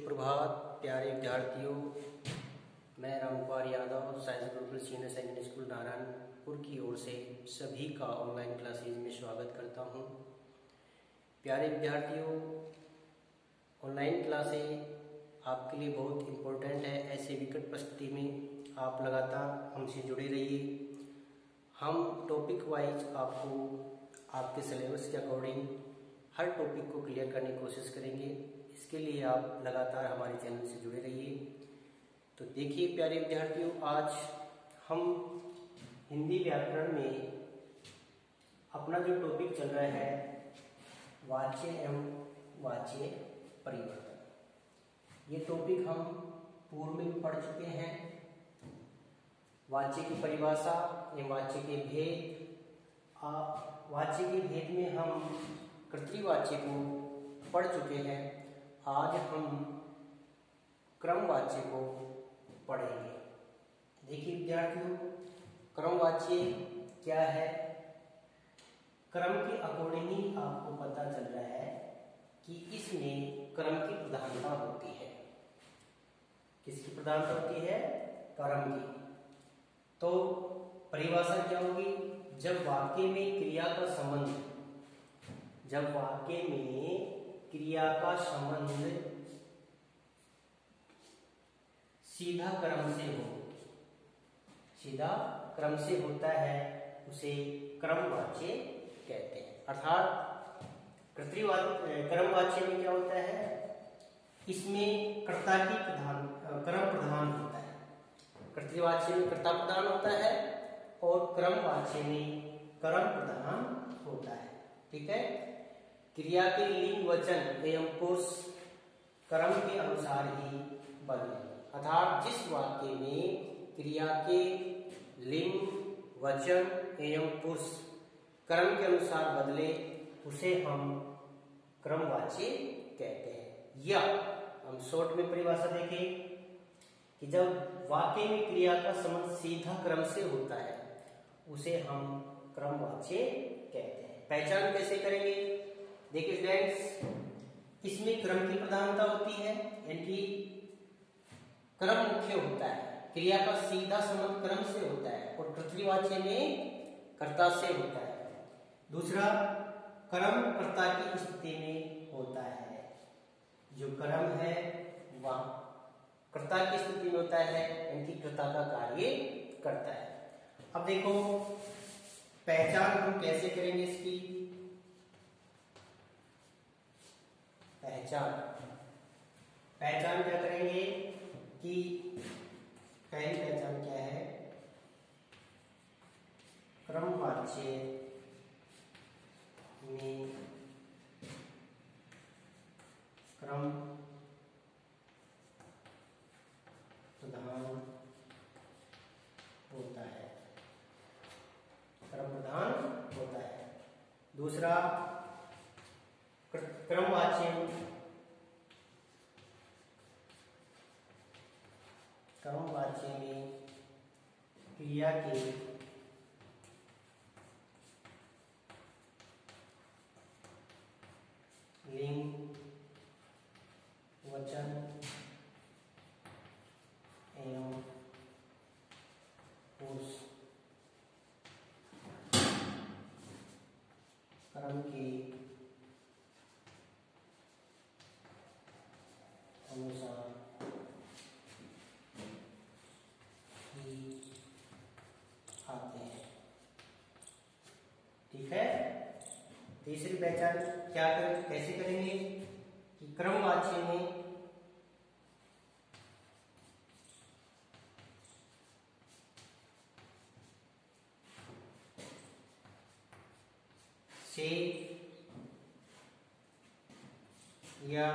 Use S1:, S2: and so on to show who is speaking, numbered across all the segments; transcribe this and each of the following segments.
S1: सुप्रभात प्यारे विद्यार्थियों। मैं Ramkumar Yadav science group senior secondary school Narayanpur की ओर से सभी का ऑनलाइन क्लासेज में स्वागत करता हूं। प्यारे विद्यार्थियों, ऑनलाइन क्लासेज आपके लिए बहुत इम्पोर्टेंट है। ऐसे विकट परिस्थिति में आप लगातार हमसे जुड़े रहिए। हम टॉपिक वाइज आपको आपके सिलेबस के अकॉर्डिंग हर टॉपिक को क्लियर करने की कोशिश करेंगे। इसके लिए आप लगातार हमारे चैनल से जुड़े रहिए। तो देखिए प्यारे विद्यार्थियों, आज हम हिंदी व्याकरण में अपना जो टॉपिक चल रहा है वाच्य एवं वाच्य परिवर्तन, ये टॉपिक हम पूर्व में पढ़ चुके हैं। वाच्य की परिभाषा एवं वाच्य के भेद। वाच्य के भेद में हम कर्तृवाच्य को पढ़ चुके हैं। आज हम क्रमवाच्य को पढ़ेंगे। देखिए विद्यार्थियों, क्रमवाच्य क्या है? क्रम के अकॉर्डिंग ही आपको पता चल रहा है कि इसमें क्रम की प्रधानता होती है। किसकी प्रधानता होती है? क्रम की। तो परिभाषा क्या होगी? जब वाक्य में क्रिया का संबंध सीधा क्रम से होता है, उसे क्रमवाच्य कहते हैं। अर्थात क्रमवाच्य में क्या होता है? इसमें कर्ता की क्रम प्रधान होता है। कर्तृवाच्य में कर्ता प्रधान होता है और क्रमवाच्य में क्रम प्रधान होता है। ठीक है। क्रिया के लिंग, वचन एवं पुरुष क्रम के अनुसार ही बदले। अर्थात जिस वाक्य में क्रिया के लिंग, वचन एवं पुरुष क्रम के अनुसार बदले, उसे हम क्रमवाच्य कहते हैं। या हम शॉर्ट में परिभाषा देखें कि जब वाक्य में क्रिया का संबंध सीधा क्रम से होता है, उसे हम क्रमवाच्य कहते हैं। पहचान कैसे करेंगे? देखिए फ्रेंड्स, इसमें क्रम की प्रधानता होती है, यानी क्रम मुख्य होता है। क्रिया का सीधा संबंध क्रम से होता है और कर्तृवाच्य में कर्ता से होता है। दूसरा, क्रम कर्ता की स्थिति में होता है। जो क्रम है वह कर्ता की स्थिति में होता है, यानी कर्ता का कार्य करता है। अब देखो पहचान हम कैसे करेंगे इसकी? पहचान क्या करेंगे कि पहली पहचान क्या है? क्रमवाच्य में क्रम प्रधान होता है। क्रम प्रधान होता है। दूसरा, क्रमवाच्य में क्रिया के लिंग, वचन एवं पुरुष क्रम के अनुसार ही आते हैं। ठीक है। तीसरी पहचान कैसे करेंगे कि क्रमवाच्य में से या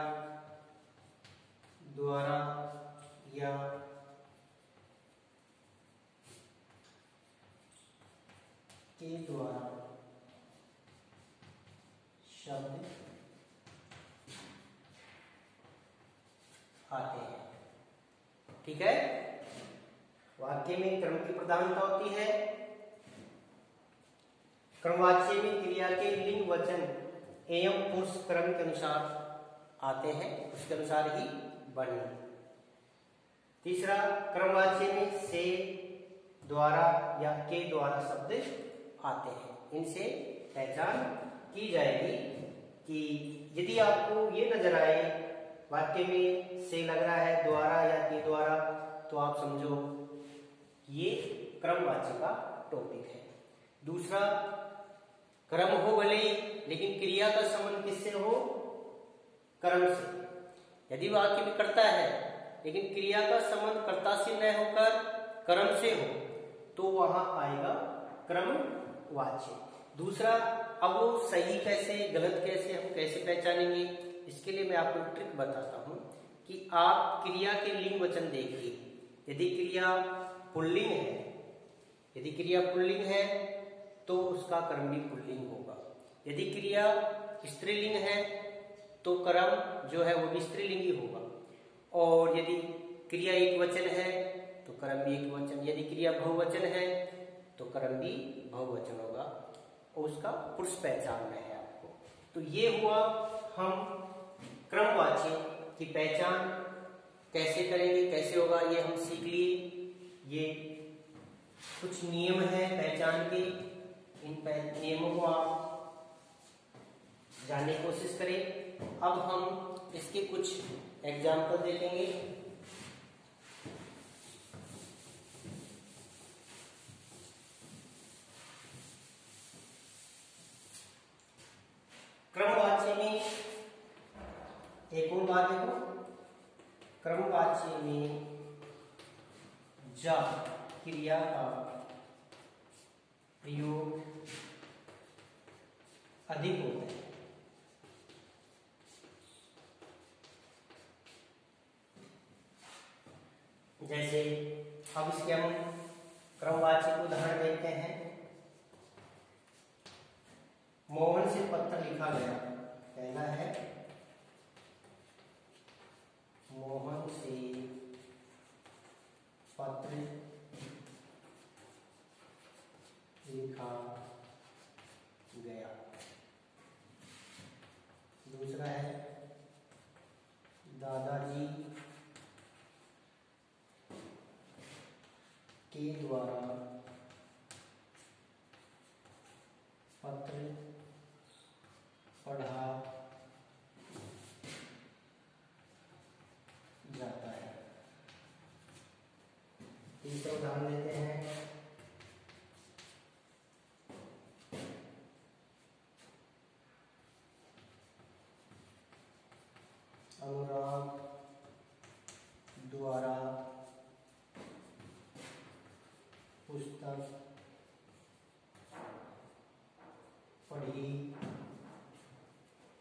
S1: द्वारा या के द्वारा शब्द आते हैं। ठीक है। वाक्य में क्रम की प्रधानता होती है। क्रमवाच्य में क्रिया के लिंग, वचन एवं पुरुष क्रम के अनुसार आते हैं, उसके अनुसार ही बने। तीसरा, क्रमवाच्य में से, द्वारा या के द्वारा शब्द आते हैं। इनसे पहचान की जाएगी कि यदि आपको ये नजर आए वाक्य में से लग रहा है द्वारा या के द्वारा, तो आप समझो ये क्रमवाच्य का टॉपिक है। दूसरा, क्रम हो भले लेकिन क्रिया का संबंध किससे हो? कर्म से। यदि वाक्य में कर्ता है लेकिन क्रिया का संबंध कर्ता से न होकर कर्म से हो, तो वहां आएगा क्रमवाच्य। दूसरा, अब वो सही कैसे गलत कैसे हम कैसे पहचानेंगे, इसके लिए मैं आपको ट्रिक बताता हूं कि आप क्रिया के लिंग वचन देखिए। यदि क्रिया पुल्लिंग है तो उसका कर्म भी पुल्लिंग होगा। यदि क्रिया स्त्रीलिंग है तो कर्म जो है वो भी स्त्रीलिंगी होगा। और यदि क्रिया एक वचन है तो कर्म भी एक वचन, यदि क्रिया बहुवचन है तो कर्म भी बहुवचन होगा और उसका पुरुष पहचानना है आपको। तो ये हुआ हम क्रमवाच्य की पहचान कैसे करेंगे, कैसे होगा, ये हम सीख लिए। ये कुछ नियम है पहचान के, इन नियमों को आप जानने की कोशिश करें। अब हम इसके कुछ एग्जाम्पल देखेंगे। क्रमवाच्य में एक और बात देखो, क्रमवाच्य में जा क्रिया का प्रयोग अधिक होता है। जैसे अब इसके हम क्रमवाच्य को उदाहरण देखते हैं। मोहन से पत्र लिखा गया, पहला है मोहन से पत्र लिखा गया। दूसरा है दादाजी के द्वारा पत्र पढ़ा जाता है। तीसरा उदाहरण लेते हैं, अनुराग द्वारा पुस्तक पढ़ी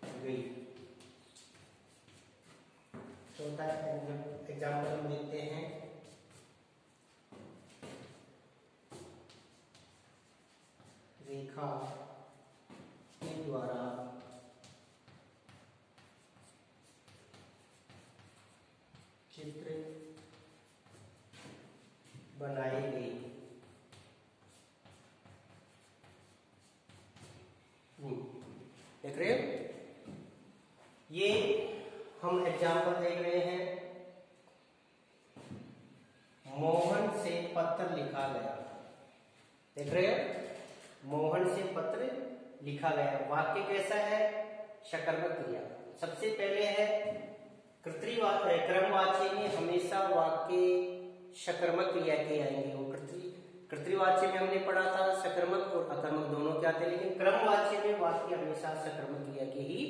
S1: गई। चौथा एग्जाम्पल हम देखते हैं, रेखा के द्वारा चित्र बनाए गए। देख रहे हो, ये हम एग्जाम्पल देख रहे हैं। मोहन से पत्र लिखा गया, देख रहे हो, मोहन से पत्र लिखा गया। वाक्य कैसा है? शकर्मक क्रिया। सबसे पहले है क्रमवाच्य में हमेशा वाक्य शकर्मक क्रिया के आएंगे। वो कर्तृवाच्य में हमने पढ़ा था सकर्मक और अकर्मक दोनों के आते हैं, लेकिन क्रमवाच्य में वाक्य हमेशा सकर्मक क्रिया के ही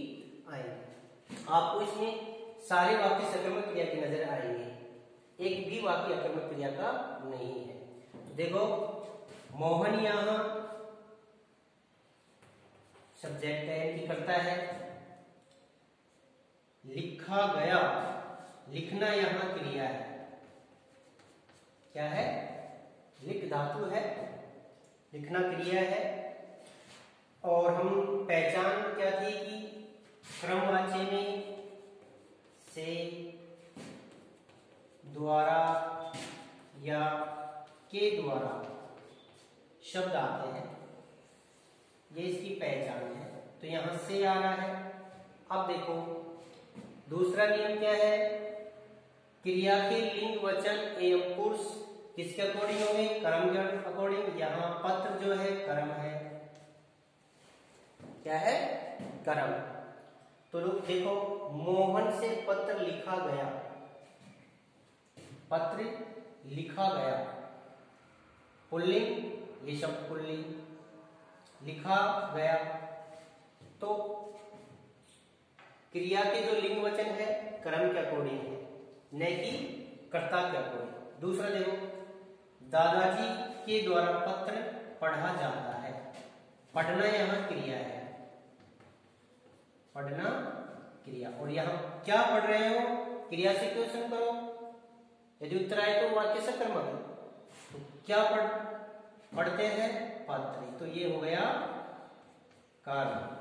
S1: आएंगे। आपको इसमें सारे वाक्य सकर्मक क्रिया के नजर आएंगे, एक भी वाक्य अकर्मक क्रिया का नहीं है। तो देखो, मोहन यहाँ सब्जेक्ट है कि करता है, लिखा गया, लिखना यहाँ क्रिया है। क्या है? लिख धातु है, लिखना क्रिया है। और हम पहचान क्या थी कि क्रमवाच्य में से, द्वारा या के द्वारा शब्द आते हैं, ये इसकी पहचान है। तो यहां से आ रहा है। अब देखो, दूसरा नियम क्या है? क्रिया के लिंग वचन एवं पुरुष किसके अकॉर्डिंग होंगे? कर्म के अकॉर्डिंग। यहाँ पत्र जो है कर्म है। क्या है? कर्म। तो लोग देखो, मोहन से पत्र लिखा गया, पत्र लिखा गया, पुल्लिंग, ये शब्द पुल्लिंग, लिखा गया। तो क्रिया के जो लिंग वचन है कर्म के अकॉर्डिंग है, न कि कर्ता के अकॉर्डिंग। दूसरा देखो, दादाजी के द्वारा पत्र पढ़ा जाता है। पढ़ना यहाँ क्रिया है, पढ़ना क्रिया। और यहाँ क्या पढ़ रहे हो? क्रिया से क्वेश्चन करो, यदि उत्तर आए तो वाक्य सकर्मक है। तो क्या पढ़ते हैं? पत्र। तो ये हो गया कर्म।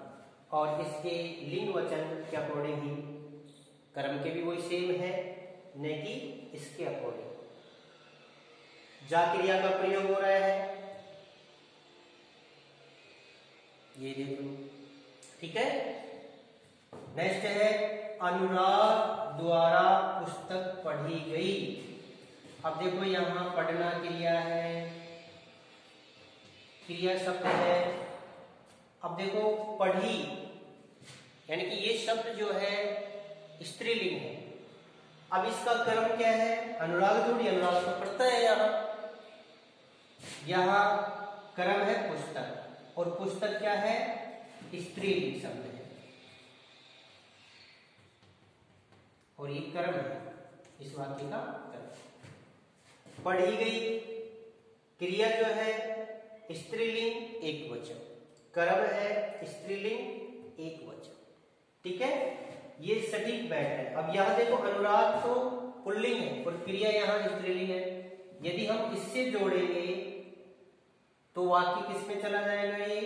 S1: और इसके लिंग वचन के अकॉर्डिंग ही कर्म के भी वही सेम है, न कि इसके अकॉर्डिंग। जा क्रिया का प्रयोग हो रहा है, ये देख लो। ठीक है। नेक्स्ट है, अनुराग द्वारा पुस्तक पढ़ी गई। अब देखो, यहां पढ़ना क्रिया है, क्रिया शब्द है। अब देखो, पढ़ी यानी कि ये शब्द जो है स्त्रीलिंग है। अब इसका कर्म क्या है? अनुराग जोड़ी, अनुराग तो पढ़ता है। यहाँ कर्म है पुस्तक, और पुस्तक क्या है? स्त्रीलिंग शब्द है, और ये कर्म है, इस वाक्य का कर्म। पढ़ी गई क्रिया जो है स्त्रीलिंग एक वचन, कर्म है स्त्रीलिंग एक वचन। ठीक है, ये सटीक बैठ है। अब यहां देखो, अनुराग तो पुल्लिंग है और क्रिया यहाँ स्त्रीलिंग है। यदि हम इससे जोड़ेंगे तो वाक्य किस में चला जाएगा? ये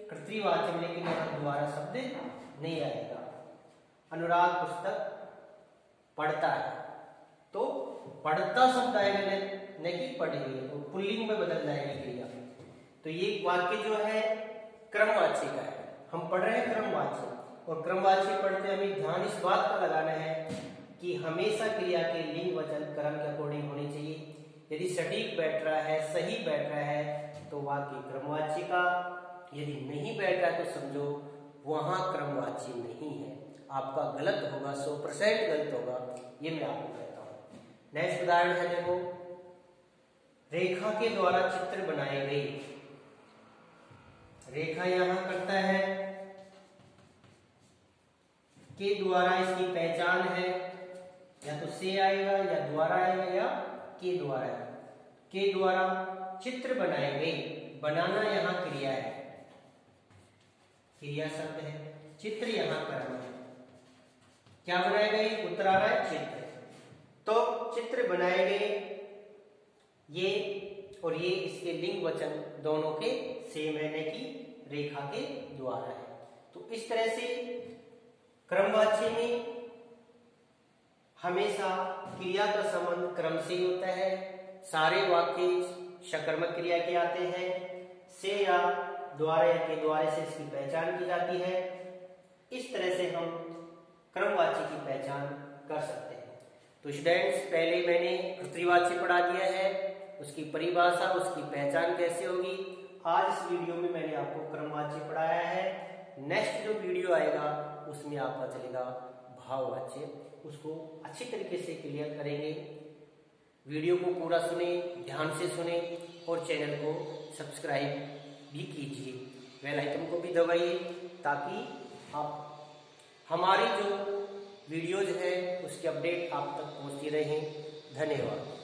S1: कर्तृवाच्य में, लेकिन यहाँ द्वारा शब्द नहीं आएगा। अनुराग पुस्तक पढ़ता है, तो पढ़ता शब्द आएगा, न कि पढ़ी हुई, तो पुल्लिंग में बदल जाएगी क्रिया। तो ये वाक्य जो है क्रमवाच्य का है। हम पढ़ रहे हैं क्रमवाच्य, और क्रमवाच्य पढ़ते हमें ध्यान इस बात का लगाना है कि हमेशा क्रिया के लिंग वचन कर्म के अकॉर्डिंग होने चाहिए। यदि सटीक बैठ रहा है, सही बैठ रहा है, तो वाक्य क्रमवाच्य का। यदि नहीं बैठ रहा है तो समझो वहां क्रमवाच्य नहीं है, आपका गलत होगा, 100% गलत होगा, ये मैं आपको कहता हूं। नेक्स्ट उदाहरण है, देखो, रेखा के द्वारा चित्र बनाए गए। रेखा यहां करता है, के द्वारा इसकी पहचान है, या तो से आएगा, या द्वारा आएगा, या के द्वारा आएगा। के द्वारा चित्र बनाए गए, बनाना यहाँ क्रिया है, क्रिया शब्द है। चित्र यहाँ कर्म है। क्या बनाए गए? उत्तर आ रहा है चित्र। तो चित्र बनाए गए, ये और ये इसके लिंग वचन दोनों के सेम है, न कि रेखा के द्वारा है। तो इस तरह से क्रमवाच्य में हमेशा क्रिया का संबंध क्रम से ही होता है। सारे वाक्य सकर्मक क्रिया के आते हैं। से या द्वारा या के द्वारा से इसकी पहचान की जाती है। इस तरह से हम क्रमवाच्य की पहचान कर सकते हैं। तो स्टूडेंट्स, पहले मैंने कर्तृवाच्य पढ़ा दिया है, उसकी परिभाषा, उसकी पहचान कैसे होगी। आज इस वीडियो में मैंने आपको क्रमवाच्य पढ़ाया है। नेक्स्ट जो वीडियो आएगा उसमें आपका चलेगा भाववाच्य, उसको अच्छी तरीके से क्लियर करेंगे। वीडियो को पूरा सुने, ध्यान से सुने, और चैनल को सब्सक्राइब भी कीजिए, बेल आइकन को भी दबाइए, ताकि आप हमारी जो वीडियोज है उसकी अपडेट आप तक पहुंचती रहें। धन्यवाद।